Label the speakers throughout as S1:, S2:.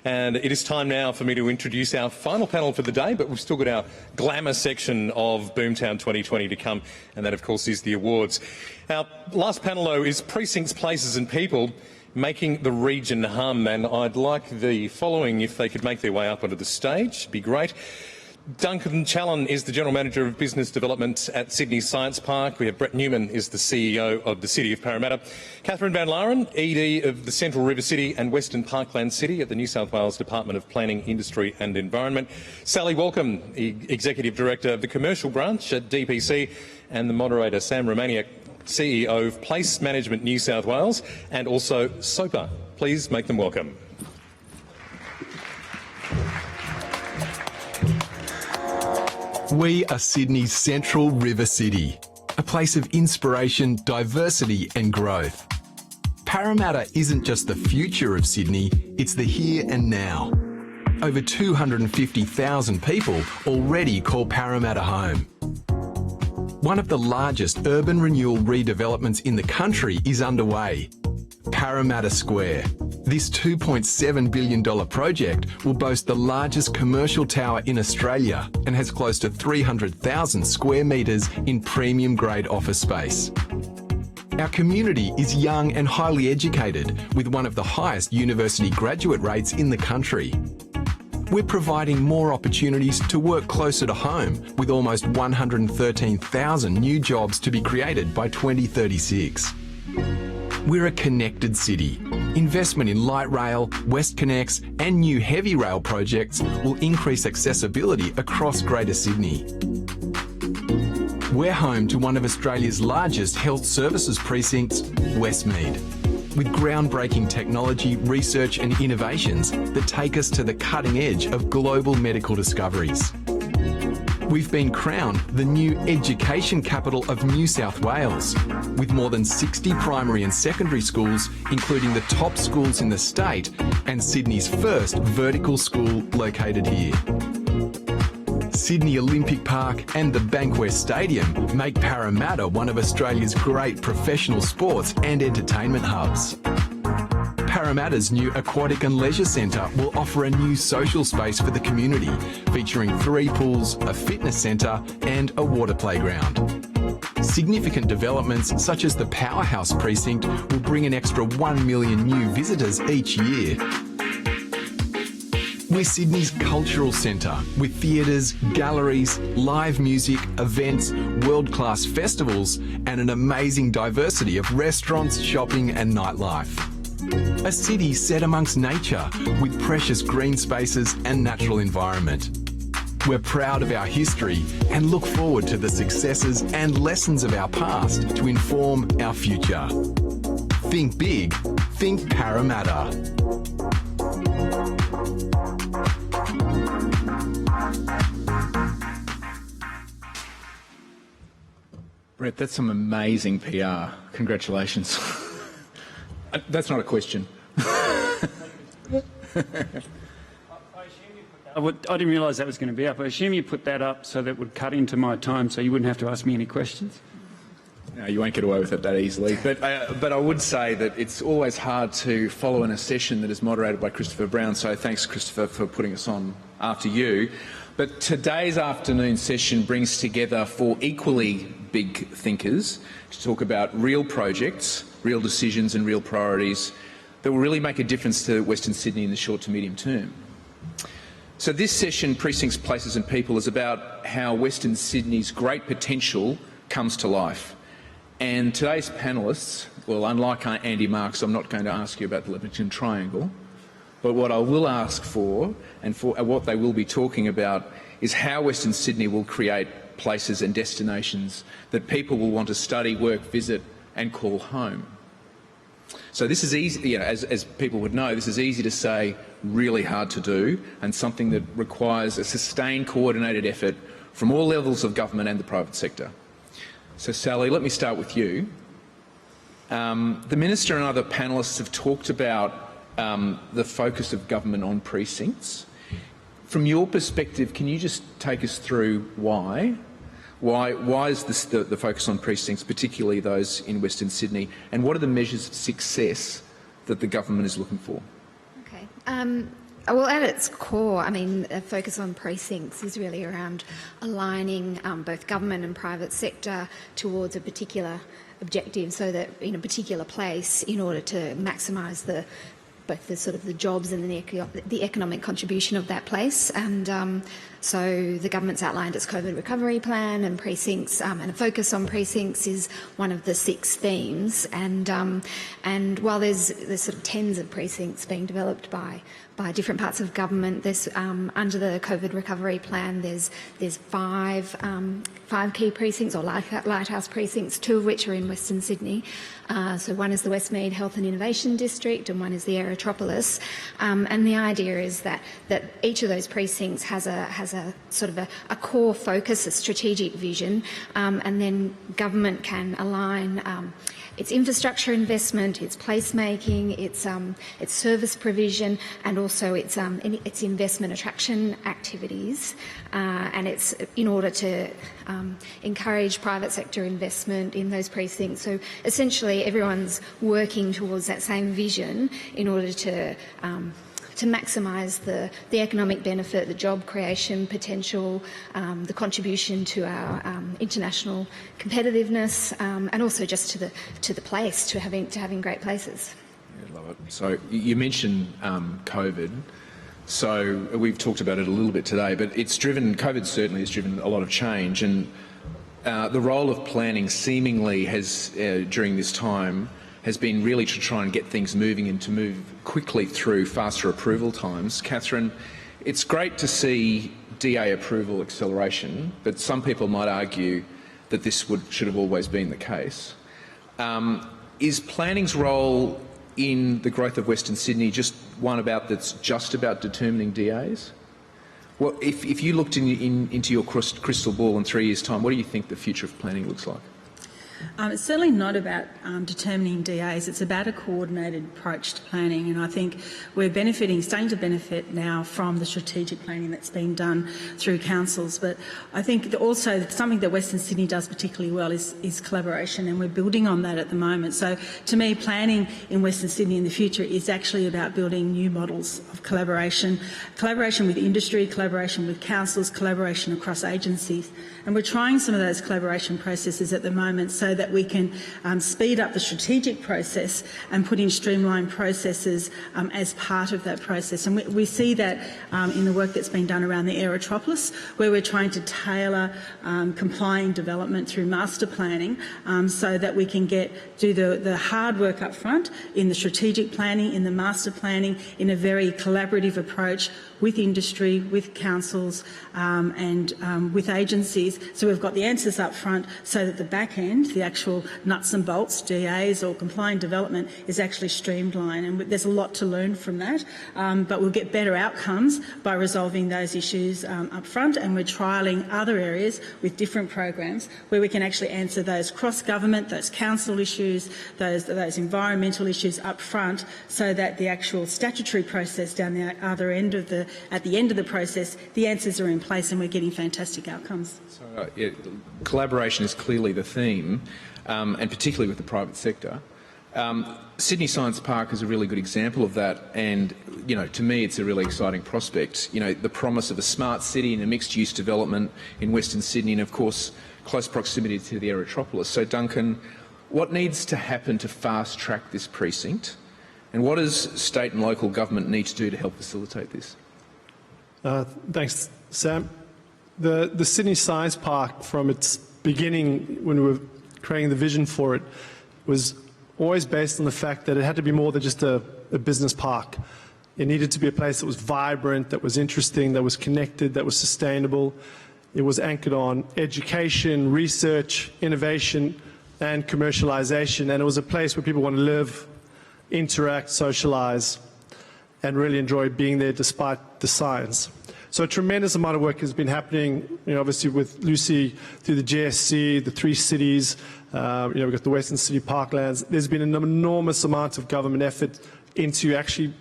S1: And it is time now for me to introduce our final panel for the day, but we've still got our glamour section of Boomtown 2020 to come, and that, of course, is the awards. Our last panel, though, is Precincts, Places and People making the region hum, and I'd like the following, if they could make their way up onto the stage, be great. Duncan Challen is the General Manager of Business Development at Sydney Science Park. We have Brett Newman is the CEO of the City of Parramatta. Catherine van Laeren, ED of the Central River City and Western Parkland City at the New South Wales Department of Planning, Industry and Environment. Sally Walkom, Executive Director of the Commercial Branch at DPC, and the Moderator, Sam Romaniuk, CEO of Place Management New South Wales, and also SOPA. Please make them welcome.
S2: We are Sydney's Central River City, a place of inspiration, diversity and growth. Parramatta isn't just the future of Sydney, it's the here and now. Over 250,000 people already call Parramatta home. One of the largest urban renewal redevelopments in the country is underway, Parramatta Square. This $2.7 billion project will boast the largest commercial tower in Australia and has close to 300,000 square metres in premium-grade office space. Our community is young and highly educated, with one of the highest university graduate rates in the country. We're providing more opportunities to work closer to home, with almost 113,000 new jobs to be created by 2036. We're a connected city. Investment in light rail, WestConnex and new heavy rail projects will increase accessibility across Greater Sydney. We're home to one of Australia's largest health services precincts, Westmead, with groundbreaking technology, research and innovations that take us to the cutting edge of global medical discoveries. We've been crowned the new education capital of New South Wales, with more than 60 primary and secondary schools, including the top schools in the state and Sydney's first vertical school located here. Sydney Olympic Park and the Bankwest Stadium make Parramatta one of Australia's great professional sports and entertainment hubs. Parramatta's new Aquatic and Leisure Centre will offer a new social space for the community, featuring 3 pools, a fitness centre and a water playground. Significant developments such as the Powerhouse Precinct will bring an extra 1 million new visitors each year. We're Sydney's cultural centre, with theatres, galleries, live music, events, world-class festivals and an amazing diversity of restaurants, shopping and nightlife. A city set amongst nature, with precious green spaces and natural environment. We're proud of our history and look forward to the successes and lessons of our past to inform our future. Think big, think Parramatta.
S3: Brett, that's some amazing PR. Congratulations. That's not a question.
S4: I didn't realise that was going to be up. I assume you put that up so that it would cut into my time so you wouldn't have to ask me any questions?
S3: No, you won't get away with it that easily. But I would say that it's always hard to follow in a session that is moderated by Christopher Brown, so thanks, Christopher, for putting us on after you. But today's afternoon session brings together 4 equally big thinkers to talk about real projects, real decisions and real priorities that will really make a difference to Western Sydney in the short to medium term. So this session, Precincts, Places and People, is about how Western Sydney's great potential comes to life. And today's panellists, well, unlike Andy Marks, I'm not going to ask you about the Leppington Triangle, but what I will ask for, and for what they will be talking about, is how Western Sydney will create places and destinations that people will want to study, work, visit and call home. So this is easy, as people would know, this is easy to say, really hard to do, and something that requires a sustained, coordinated effort from all levels of government and the private sector. So Sally, let me start with you. The Minister and other panellists have talked about the focus of government on precincts. From your perspective, can you just take us through why? Why is this the focus on precincts, particularly those in Western Sydney, and what are the measures of success that the government is looking for?
S5: Okay. Well, at its core, I mean, a focus on precincts is really around aligning both government and private sector towards a particular objective, so that in a particular place, in order to maximise both the sort of the jobs and the economic contribution of that place. And so the government's outlined its COVID recovery plan, and precincts and a focus on precincts is one of the 6 themes. And while there's sort of tens of precincts being developed by different parts of government, there's under the COVID recovery plan there's 5 key precincts, or lighthouse precincts, 2 of which are in Western Sydney. So one is the Westmead Health and Innovation District, and one is the Aerotropolis. And the idea is that each of those precincts has a sort of a core focus, a strategic vision, and then government can align its infrastructure investment, its placemaking, its service provision, and also its investment attraction activities, and it's in order to encourage private sector investment in those precincts. So essentially, everyone's working towards that same vision in order to maximise the economic benefit, the job creation potential, the contribution to our international competitiveness, and also just to the place, to having great places.
S3: Yeah, love it. So you mentioned COVID. So we've talked about it a little bit today, but COVID certainly has driven a lot of change, and the role of planning seemingly has, during this time, has been really to try and get things moving and to move quickly through faster approval times. Catherine, it's great to see DA approval acceleration, but some people might argue that this should have always been the case. Is planning's role in the growth of Western Sydney just one that's just about determining DAs? Well, if you looked into your crystal ball in 3 years' time, what do you think the future of planning looks like?
S6: It's certainly not about determining DAs. It's about a coordinated approach to planning, and I think we're starting to benefit now from the strategic planning that's being done through councils. But I think also something that Western Sydney does particularly well is collaboration, and we're building on that at the moment. So to me, planning in Western Sydney in the future is actually about building new models of collaboration with industry, collaboration with councils, collaboration across agencies. And we're trying some of those collaboration processes at the moment so that we can speed up the strategic process and put in streamlined processes as part of that process. And we see that in the work that's been done around the Aerotropolis, where we're trying to tailor complying development through master planning so that we can do the hard work up front in the strategic planning, in the master planning, in a very collaborative approach with industry, with councils and with agencies. So we've got the answers up front so that the back end, the actual nuts and bolts, DAs or compliant development, is actually streamlined. And there's a lot to learn from that, but we'll get better outcomes by resolving those issues up front, and we're trialling other areas with different programs where we can actually answer those cross-government, those council issues, those environmental issues up front, so that the actual statutory process down the other end of at the end of the process, the answers are in place and we're getting fantastic outcomes.
S3: So, yeah, collaboration is clearly the theme, and particularly with the private sector. Sydney Science Park is a really good example of that, and to me it's a really exciting prospect. The promise of a smart city and a mixed-use development in Western Sydney, and of course close proximity to the Aerotropolis. So Duncan, what needs to happen to fast-track this precinct, and what does state and local government need to do to help facilitate this?
S7: Thanks, Sam. The Sydney Science Park, from its beginning when we were creating the vision for it, was always based on the fact that it had to be more than just a business park. It needed to be a place that was vibrant, that was interesting, that was connected, that was sustainable. It was anchored on education, research, innovation and commercialization, and it was a place where people want to live, interact, socialize and really enjoy being there despite the science. So a tremendous amount of work has been happening, obviously with Lucy through the GSC, the 3 cities, we've got the Western City Parklands. There's been an enormous amount of government effort into actually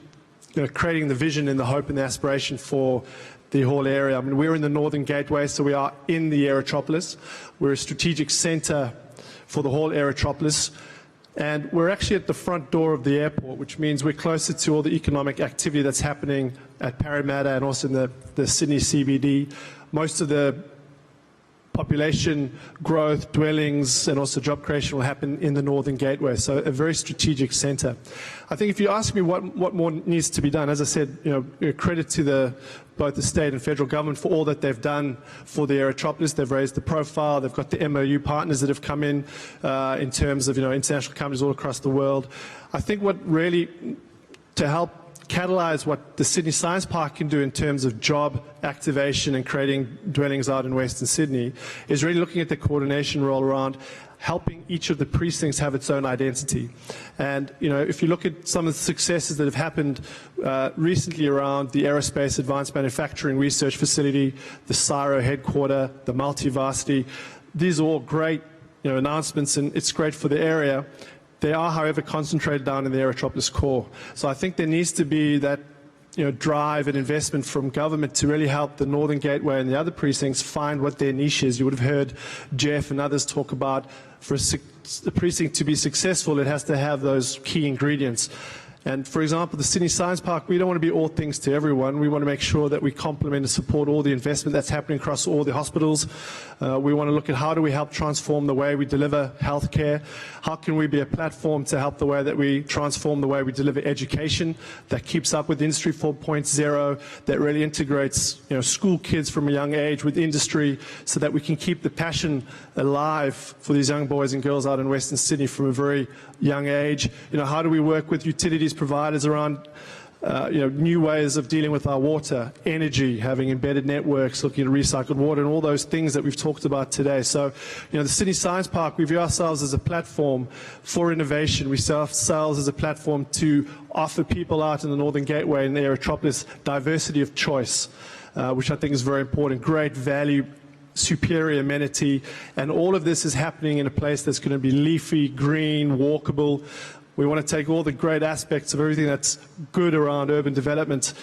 S7: creating the vision and the hope and the aspiration for the whole area. I mean, we're in the Northern Gateway, so we are in the Aerotropolis. We're a strategic centre for the whole Aerotropolis. And we're actually at the front door of the airport, which means we're closer to all the economic activity that's happening at Parramatta and also in the Sydney CBD. Most of the population growth, dwellings, and also job creation will happen in the Northern Gateway, so a very strategic centre. I think if you ask me what more needs to be done, as I said, credit to both the state and federal government for all that they've done for the Aerotropolis. They've raised the profile. They've got the MOU partners that have come in terms of international companies all across the world. I think what really to help catalyse what the Sydney Science Park can do in terms of job activation and creating dwellings out in Western Sydney is really looking at the coordination role around helping each of the precincts have its own identity. And if you look at some of the successes that have happened recently around the Aerospace Advanced Manufacturing Research Facility, the CSIRO headquarter, the multi-varsity, these are all great announcements, and it's great for the area. They are, however, concentrated down in the Aerotropolis core. So I think there needs to be that drive and investment from government to really help the Northern Gateway and the other precincts find what their niche is. You would have heard Jeff and others talk about for a precinct to be successful, it has to have those key ingredients. And for example, the Sydney Science Park, we don't want to be all things to everyone. We want to make sure that we complement and support all the investment that's happening across all the hospitals. We want to look at how do we help transform the way we deliver healthcare. How can we be a platform to help the way that we transform the way we deliver education that keeps up with Industry 4.0, that really integrates school kids from a young age with industry so that we can keep the passion alive for these young boys and girls out in Western Sydney from a very young age. How do we work with utilities providers around new ways of dealing with our water, energy, having embedded networks, looking at recycled water, and all those things that we've talked about today. So, the Sydney Science Park, we view ourselves as a platform for innovation. We see ourselves as a platform to offer people out in the Northern Gateway and the Aerotropolis diversity of choice, which I think is very important. Great value, superior amenity, and all of this is happening in a place that's going to be leafy, green, walkable. We want to take all the great aspects of everything that's good around urban development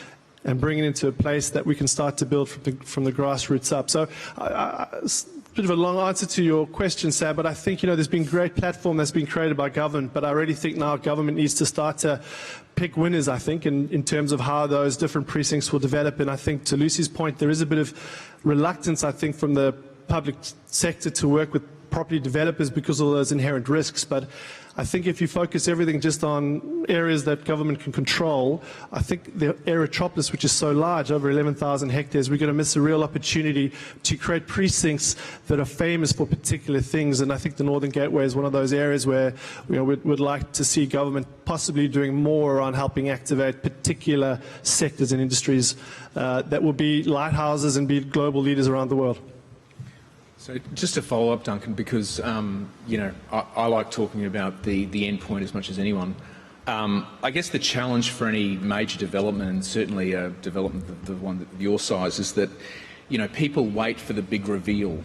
S7: and bring it into a place that we can start to build from the grassroots up. So it's a bit of a long answer to your question, Sam, but I think there's been a great platform that's been created by government, but I really think now government needs to start to pick winners, I think, in terms of how those different precincts will develop. And I think to Lucy's point, there is a bit of reluctance, I think, from the public sector to work with property developers because of those inherent risks. But I think if you focus everything just on areas that government can control, I think the Aerotropolis, which is so large, over 11,000 hectares, we're going to miss a real opportunity to create precincts that are famous for particular things. And I think the Northern Gateway is one of those areas where we'd like to see government possibly doing more around helping activate particular sectors and industries that will be lighthouses and be global leaders around the world.
S3: So just to follow up, Duncan, because I like talking about the end point as much as anyone. I guess the challenge for any major development, and certainly a development the one of your size, is that people wait for the big reveal.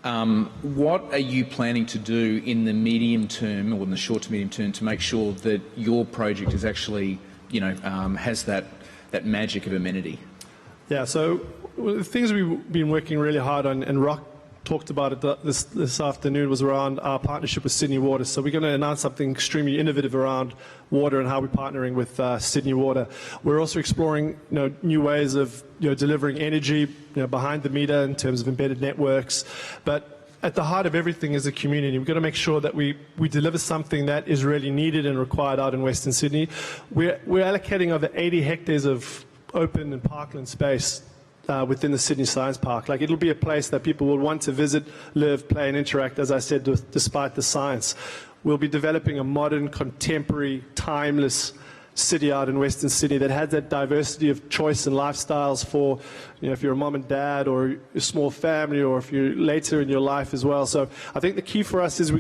S3: What are you planning to do in the medium term, or in the short to medium term, to make sure that your project is actually has that magic of amenity? Yeah.
S7: So the things we've been working really hard on, and Rock talked about it this afternoon, was around our partnership with Sydney Water. So we're going to announce something extremely innovative around water and how we're partnering with Sydney Water. We're also exploring new ways of delivering energy behind the meter in terms of embedded networks. But at the heart of everything is a community. We've got to make sure that we deliver something that is really needed and required out in Western Sydney. We're allocating over 80 hectares of open and parkland space within the Sydney Science Park. It'll be a place that people will want to visit, live, play and interact, as I said, despite the science. We'll be developing a modern, contemporary, timeless city out in Western Sydney that has that diversity of choice and lifestyles for, if you're a mom and dad or a small family, or if you're later in your life as well. So I think the key for us is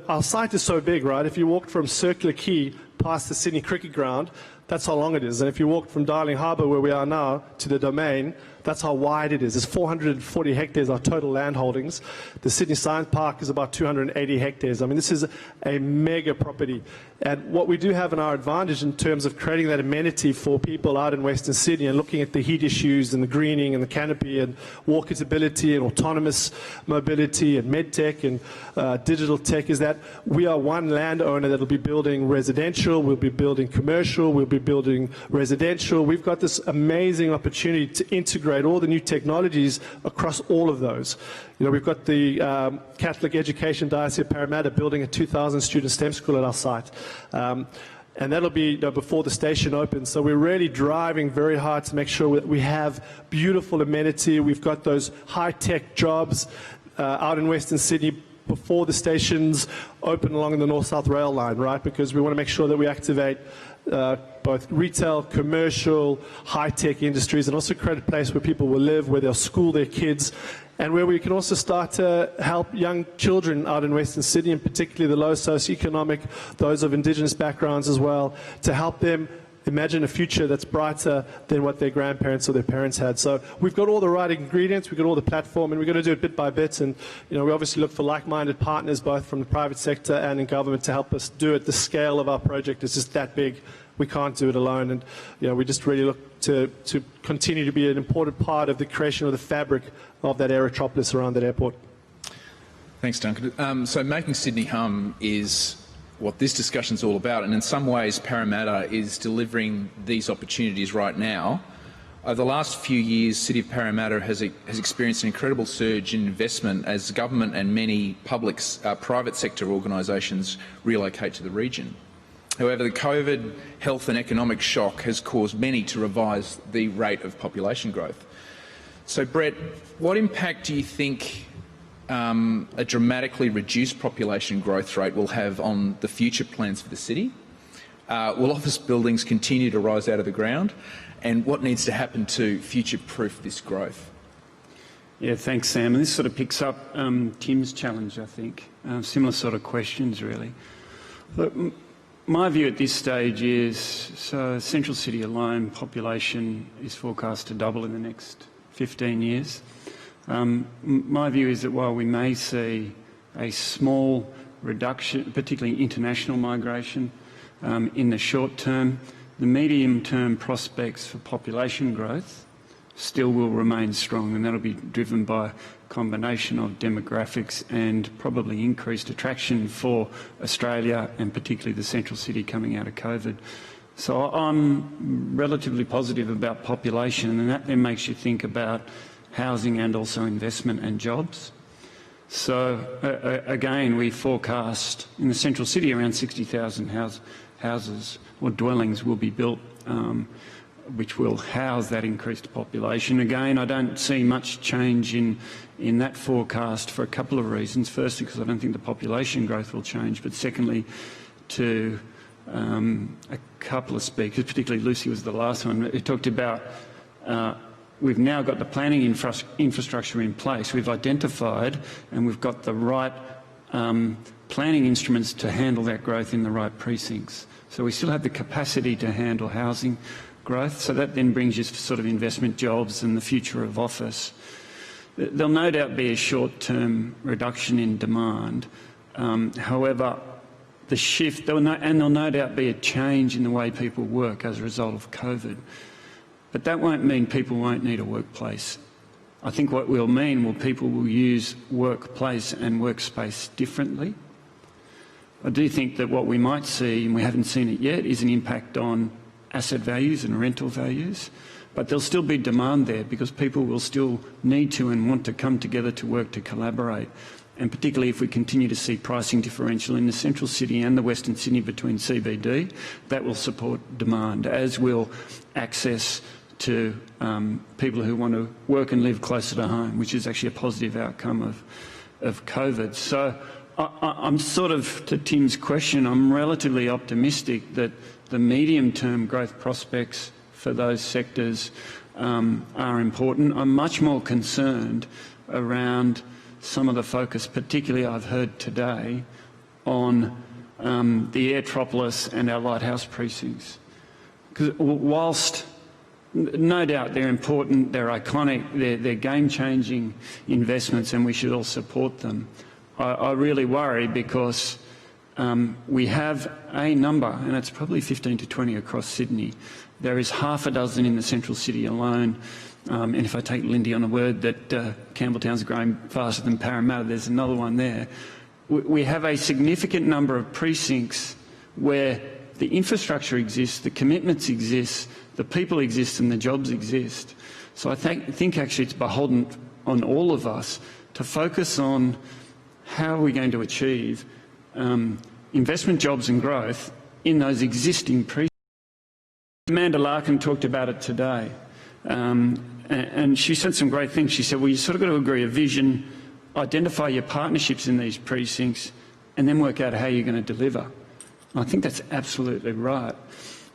S7: our site is so big, right? If you walked from Circular Quay past the Sydney Cricket Ground, That's how long it is. And if you walk from Darling Harbour, where we are now, to the Domain, that's how wide it is. It's 440 hectares, our total land holdings. The Sydney Science Park is about 280 hectares. I mean, this is a mega property. And what we do have in our advantage in terms of creating that amenity for people out in Western Sydney and looking at the heat issues and the greening and the canopy and walkability and autonomous mobility and medtech and digital tech is that we are one landowner that will be building residential, we'll be building commercial, we'll be building residential. We've got this amazing opportunity to integrate all the new technologies across all of those. You know, we've got the Catholic Education Diocese of Parramatta building a 2,000 student STEM school at our site. And that'll be before the station opens. So we're really driving very hard to make sure that we have beautiful amenity. We've got those high-tech jobs out in Western Sydney before the stations open along the North-South rail line, right? Because we want to make sure that we activate both retail, commercial, high-tech industries, and also create a place where people will live, where they'll school their kids, and where we can also start to help young children out in Western Sydney, and particularly the low socioeconomic, those of Indigenous backgrounds as well, to help them imagine a future that's brighter than what their grandparents or their parents had. So we've got all the right ingredients, we've got all the platform, and we're going to do it bit by bit. And you know, we obviously look for like-minded partners, both from the private sector and in government, to help us do it. The scale of our project is just that big. We can't do it alone, and you know, we just really look to continue to be an important part of the creation of the fabric of that aerotropolis around that airport.
S3: Thanks, Duncan. So making Sydney hum is what this discussion is all about, and in some ways Parramatta is delivering these opportunities right now. Over the last few years, City of Parramatta has experienced an incredible surge in investment as government and many private sector organisations relocate to the region. However, the COVID health and economic shock has caused many to revise the rate of population growth. So, Brett, what impact do you think a dramatically reduced population growth rate will have on the future plans for the city? Will office buildings continue to rise out of the ground? And what needs to happen to future-proof this growth?
S4: Yeah, thanks, Sam. And this sort of picks up Tim's challenge, I think. Similar sort of questions, really. Look, my view at this stage is, so Central City alone, population is forecast to double in the next 15 years. My view is that while we may see a small reduction, particularly international migration, in the short term, the medium-term prospects for population growth still will remain strong, and that'll be driven by a combination of demographics and probably increased attraction for Australia and particularly the Central City coming out of COVID. So I'm relatively positive about population, and that then makes you think about housing and also investment and jobs. So again, we forecast in the Central City around 60,000 houses or dwellings will be built which will house that increased population. Again, I don't see much change in that forecast for a couple of reasons. Firstly, because I don't think the population growth will change, but secondly, to a couple of speakers, particularly Lucy was the last one, who talked about we've now got the planning infrastructure in place. We've identified and we've got the right planning instruments to handle that growth in the right precincts. So we still have the capacity to handle housing growth. So that then brings you to sort of investment jobs and the future of office. There'll no doubt be a short-term reduction in demand. However, the shift, there'll no doubt be a change in the way people work as a result of COVID. But that won't mean people won't need a workplace. I think what will mean people will use workplace and workspace differently. I do think that what we might see, and we haven't seen it yet, is an impact on asset values and rental values. But there'll still be demand there because people will still need to and want to come together to work, to collaborate. And particularly if we continue to see pricing differential in the Central City and the Western Sydney between CBD, that will support demand, as will access to people who want to work and live closer to home, which is actually a positive outcome of COVID. So I'm sort of, to Tim's question, I'm relatively optimistic that the medium-term growth prospects for those sectors are important. I'm much more concerned around some of the focus, particularly I've heard today, on the aerotropolis and our lighthouse precincts. Because whilst no doubt they're important, they're iconic, they're game-changing investments and we should all support them, I really worry because we have a number, and it's probably 15 to 20 across Sydney. There is half a dozen in the central city alone. And if I take Lindy on a word that Campbelltown's growing faster than Parramatta, there's another one there. We have a significant number of precincts where the infrastructure exists, the commitments exist, the people exist and the jobs exist. So I think actually it's beholden on all of us to focus on how are we going to achieve investment, jobs and growth in those existing precincts. Amanda Laeren talked about it today, and she said some great things. She said, well, you sort of got to agree a vision, identify your partnerships in these precincts, and then work out how you're going to deliver. And I think that's absolutely right.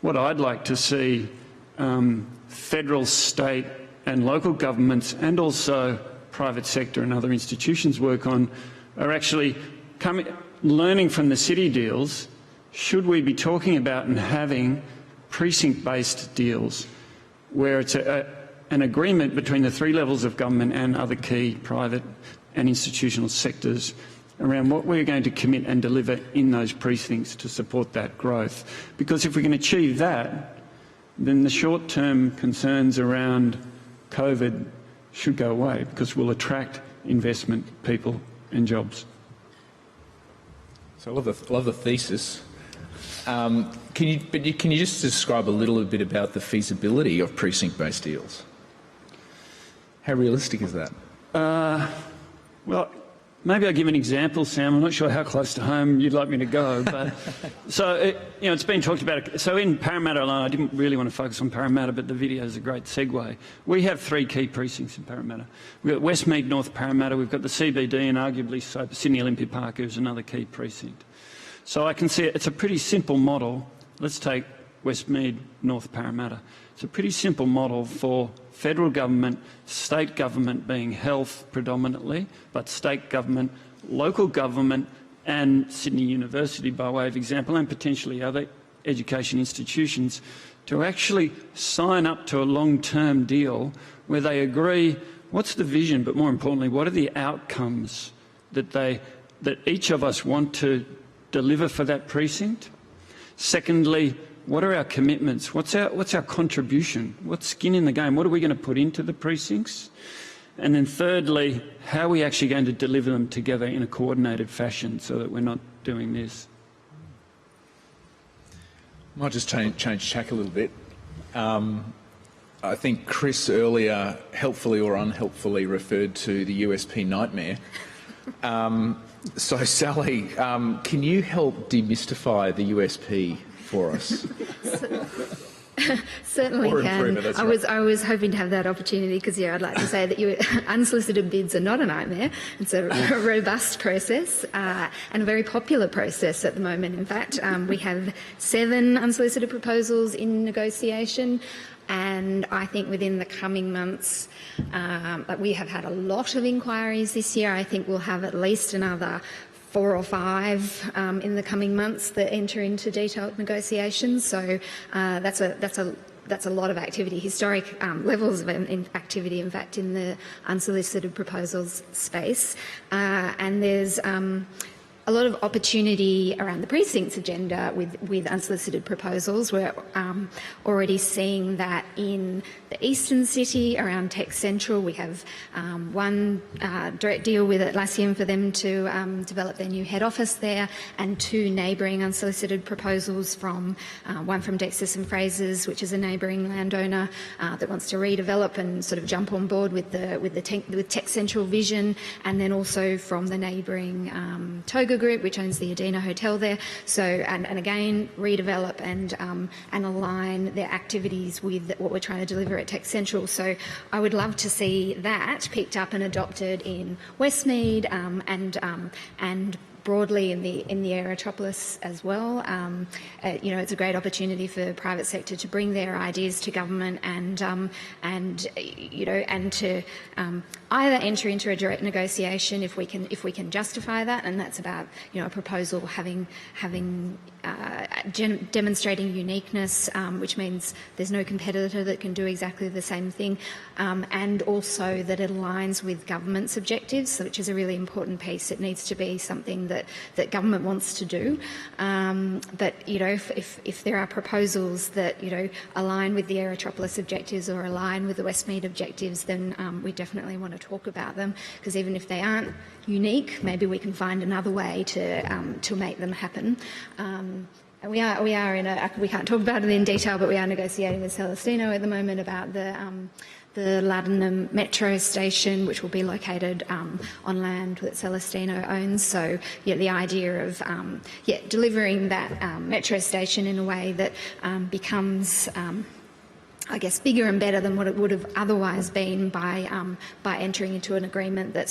S4: What I'd like to see federal, state and local governments and also private sector and other institutions work on are actually learning from the city deals. Should we be talking about and having precinct-based deals where it's an agreement between the three levels of government and other key private and institutional sectors around what we're going to commit and deliver in those precincts to support that growth? Because if we can achieve that, then the short-term concerns around COVID should go away because we'll attract investment, people and jobs.
S3: So I love the thesis. Can you just describe a little bit about the feasibility of precinct-based deals? How realistic is that?
S4: Well, maybe I'll give an example, Sam. I'm not sure how close to home you'd like me to go, but it's been talked about. So in Parramatta alone, I didn't really want to focus on Parramatta, but the video is a great segue. We have three key precincts in Parramatta. We've got Westmead, North Parramatta, we've got the CBD, and arguably so Sydney Olympic Park is another key precinct. So I can see it's a pretty simple model. Let's take Westmead, North Parramatta. It's a pretty simple model for federal government, state government being health predominantly, but state government, local government and Sydney University by way of example, and potentially other education institutions, to actually sign up to a long-term deal where they agree what's the vision, but more importantly, what are the outcomes that each of us want to deliver for that precinct. Secondly, what are our commitments? What's our contribution? What's skin in the game? What are we going to put into the precincts? And then thirdly, how are we actually going to deliver them together in a coordinated fashion so that we're not doing this?
S3: Might just change tack a little bit. I think Chris earlier helpfully or unhelpfully referred to the USP nightmare. So Sally, can you help demystify the USP for us?
S5: Certainly can. I was hoping to have that opportunity because, yeah, I'd like to say that unsolicited bids are not a nightmare. It's a robust process and a very popular process at the moment. In fact, we have 7 unsolicited proposals in negotiation. And I think within the coming months, we have had a lot of inquiries this year. I think we'll have at least another 4 or 5 in the coming months that enter into detailed negotiations. So that's a lot of activity, historic levels of activity, in fact, in the unsolicited proposals space. And there's a lot of opportunity around the precincts agenda with unsolicited proposals. We're already seeing that in the eastern city around Tech Central. We have one direct deal with Atlassian for them to develop their new head office there, and 2 neighbouring unsolicited proposals from one from Dexter and Fraser's, which is a neighbouring landowner that wants to redevelop and sort of jump on board with Tech Central vision, and then also from the neighbouring Toga Group, which owns the Adena Hotel there. So, and again, redevelop and align their activities with what we're trying to deliver at Tech Central. So I would love to see that picked up and adopted in Westmead and broadly in the aerotropolis as well. It's a great opportunity for private sector to bring their ideas to government and to either enter into a direct negotiation if we can justify that, and that's about a proposal having demonstrating uniqueness, which means there's no competitor that can do exactly the same thing, and also that it aligns with government's objectives, which is a really important piece. It needs to be something that government wants to do. But if there are proposals that align with the aerotropolis objectives or align with the Westmead objectives, then we definitely want to talk about them, because even if they aren't unique, maybe we can find another way to make them happen. And we can't talk about it in detail, but we are negotiating with Celestino at the moment about the Laeren metro station, which will be located on land that Celestino owns. So, the idea of delivering that metro station in a way that becomes I guess, bigger and better than what it would have otherwise been by entering into an agreement that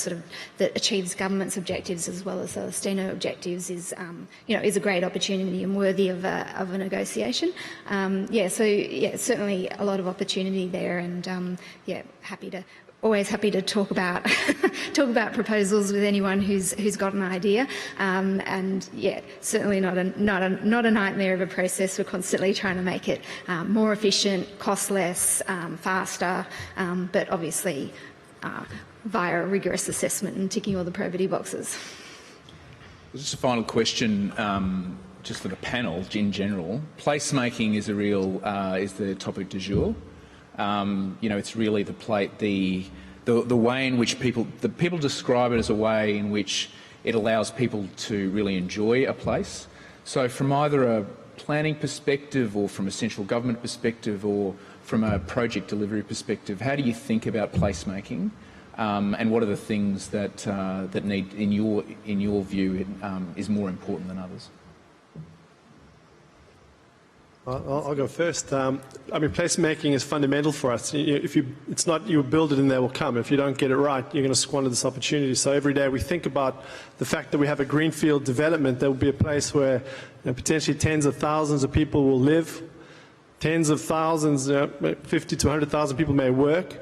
S5: that achieves government's objectives as well as Celestino objectives is a great opportunity and worthy of a negotiation. Certainly a lot of opportunity there, and always happy to talk about proposals with anyone who's got an idea, and certainly not a nightmare of a process. We're constantly trying to make it more efficient, cost less, faster, but obviously via a rigorous assessment and ticking all the probity boxes.
S3: Just a final question, just for the panel in general. Placemaking is is the topic du jour. It's really the way in which people describe it as a way in which it allows people to really enjoy a place. So from either a planning perspective or from a central government perspective or from a project delivery perspective, how do you think about placemaking, and what are the things that need, in your view, is more important than others?
S7: I'll go first. Placemaking is fundamental for us. It's not you build it and they will come. If you don't get it right, you're going to squander this opportunity. So every day we think about the fact that we have a greenfield development. There will be a place where potentially tens of thousands of people will live, tens of thousands, 50 to 100,000 people may work,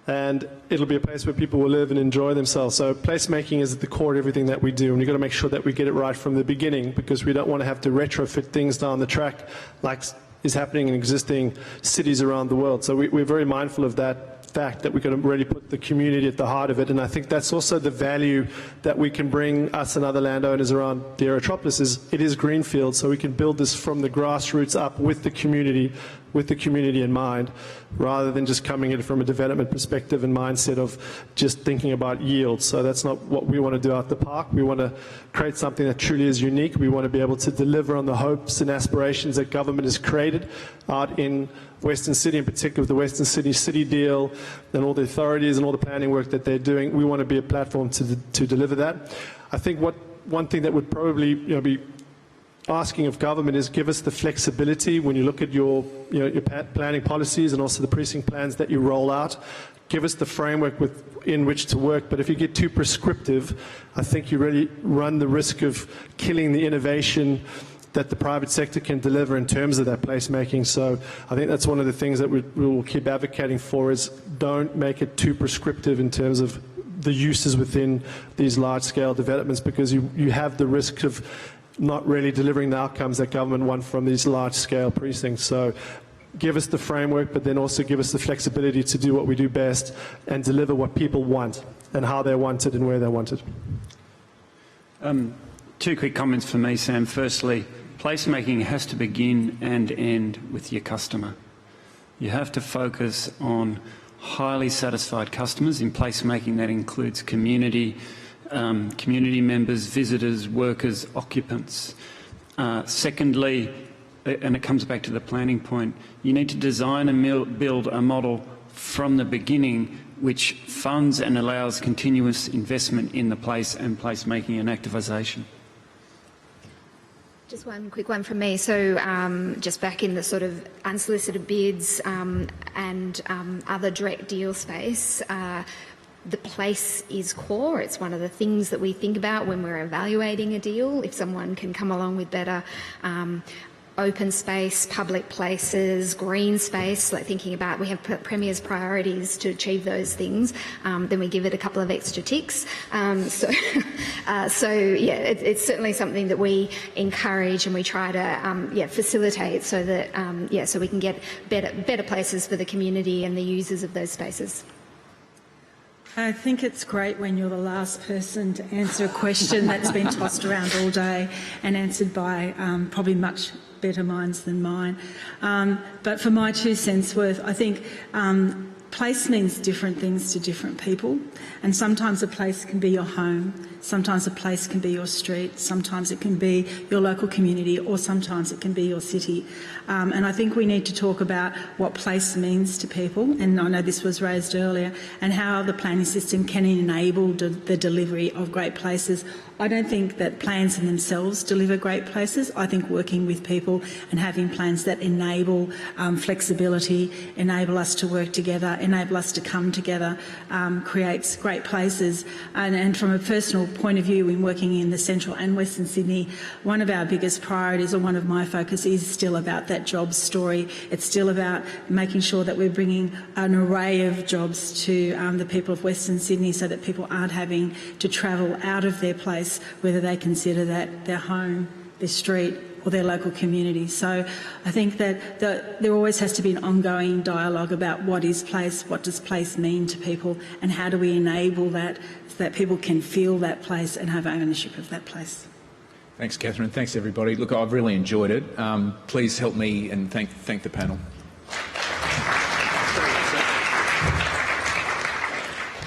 S7: and it'll be a place where people will live and enjoy themselves. So placemaking is at the core of everything that we do, and we've got to make sure that we get it right from the beginning, because we don't want to have to retrofit things down the track like is happening in existing cities around the world. So we're very mindful of that fact, that we've got to really put the community at the heart of it, and I think that's also the value that we can bring, us and other landowners around the aerotropolis, is it is greenfield, so we can build this from the grassroots up with the community in mind, rather than just coming at it from a development perspective and mindset of just thinking about yield. So that's not what we want to do out the park. We want to create something that truly is unique. We want to be able to deliver on the hopes and aspirations that government has created out in Western Sydney, in particular with the Western Sydney City deal and all the authorities and all the planning work that they're doing. We want to be a platform to deliver that. I think one thing that would probably be asking of government is give us the flexibility when you look at your planning policies and also the precinct plans that you roll out. Give us the framework in which to work, but if you get too prescriptive, I think you really run the risk of killing the innovation that the private sector can deliver in terms of that placemaking. So I think that's one of the things that we will keep advocating for, is don't make it too prescriptive in terms of the uses within these large-scale developments, because you have the risk of not really delivering the outcomes that government want from these large-scale precincts. So give us the framework, but then also give us the flexibility to do what we do best and deliver what people want and how they want it and where they want it.
S4: Two quick comments for me, Sam. Firstly, placemaking has to begin and end with your customer. You have to focus on highly satisfied customers. In placemaking, that includes community members, visitors, workers, occupants. Secondly, and it comes back to the planning point, you need to design and build a model from the beginning which funds and allows continuous investment in the place and placemaking and activisation.
S5: Just one quick one from me. So just back in the sort of unsolicited bids and other direct deal space, the place is core. It's one of the things that we think about when we're evaluating a deal. If someone can come along with better open space, public places, green space, like thinking about we have Premier's priorities to achieve those things, then we give it a couple of extra ticks. So yeah, it's certainly something that we encourage and we try to facilitate so that so we can get better places for the community and the users of those spaces.
S6: I think it's great when you're the last person to answer a question that's been tossed around all day and answered by probably much better minds than mine. But for my 2 cents worth, I think place means different things to different people, and sometimes a place can be your home, sometimes a place can be your street, sometimes it can be your local community, or sometimes it can be your city. And I think we need to talk about what place means to people, and I know this was raised earlier, and how the planning system can enable the delivery of great places. I don't think that plans in themselves deliver great places. I think working with people and having plans that enable flexibility, enable us to work together, enable us to come together, creates great places. And from a personal point of view, in working in the central and Western Sydney, one of our biggest priorities, or one of my focus, is still about that jobs story. It's still about making sure that we're bringing an array of jobs to the people of Western Sydney, so that people aren't having to travel out of their place, whether they consider that their home, their street, or their local community. So I think that there always has to be an ongoing dialogue about what is place, what does place mean to people, and how do we enable that so that people can feel that place and have ownership of that place.
S3: Thanks, Catherine. Thanks, everybody. Look, I've really enjoyed it. Please help me and thank the panel.